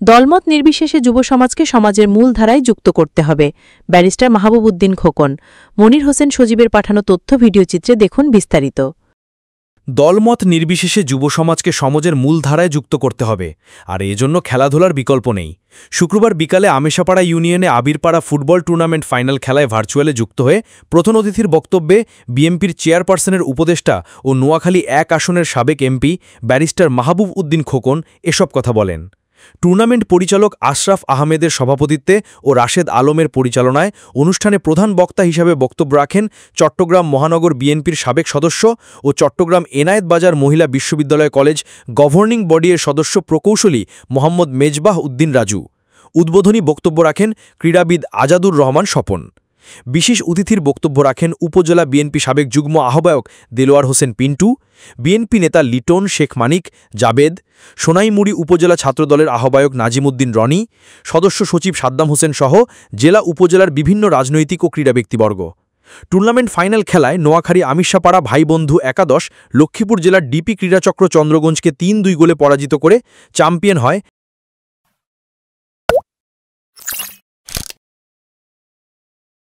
দলমত নির্বিশেষে যুব সমাজকে সমাজের মূল ধারায় যুক্ত করতে হবে। ব্যারিস্টার মাহবুব উদ্দিন খোকন। মনির হোসেন সজীবের পাঠানো তথ্য ভিডিওচিত্রে দেখুন বিস্তারিত। দলমত নির্বিশেষে যুব সমাজকে সমাজের মূল ধারায় যুক্ত করতে হবে, আর এজন্য খেলাধুলার বিকল্প নেই। শুক্রবার বিকালে আমেশাপাড়া ইউনিয়নে আবিরপাড়া ফুটবল টুর্নামেন্ট ফাইনাল খেলায় ভার্চুয়ালে যুক্ত হয়ে প্রধান অতিথির বক্তব্যে বিএনপির চেয়ারপারসনের উপদেষ্টা ও নোয়াখালী ১ আসনের সাবেক এমপি ব্যারিস্টার মাহবুব উদ্দিন খোকন এসব কথা বলেন। টুর্নামেন্ট পরিচালক আশরাফ আহমেদের সভাপতিত্বে ও রাশেদ আলমের পরিচালনায় অনুষ্ঠানে প্রধান বক্তা হিসাবে বক্তব্য রাখেন চট্টগ্রাম মহানগর বিএনপির সাবেক সদস্য ও চট্টগ্রাম এনায়েত বাজার মহিলা বিশ্ববিদ্যালয় কলেজ গভর্নিং বডি এর সদস্য প্রকৌশলী মোহাম্মদ মেজবাহ উদ্দিন রাজু। উদ্বোধনী বক্তব্য রাখেন ক্রীড়াবিদ আজাদুর রহমান স্বপন। বিশেষ অতিথির বক্তব্য রাখেন উপজেলা বিএনপি সাবেক যুগ্ম আহ্বায়ক দেলোয়ার হোসেন পিন্টু, বিএনপি নেতা লিটন শেখ মানিক জাবেদ, সোনাইমুড়ি উপজেলা ছাত্রদলের আহ্বায়ক নাজিমুদ্দিন রনি, সদস্য সচিব সাদ্দাম হোসেন সহ জেলা উপজেলার বিভিন্ন রাজনৈতিক ও ক্রীড়া ব্যক্তিবর্গ। টুর্নামেন্ট ফাইনাল খেলায় নোয়াখালী আমিশাপাড়া ভাইবন্ধু একাদশ লক্ষ্মীপুর জেলার ডিপি ক্রীড়াচক্র চন্দ্রগঞ্জকে ৩-২ গোলে পরাজিত করে চ্যাম্পিয়ন হয়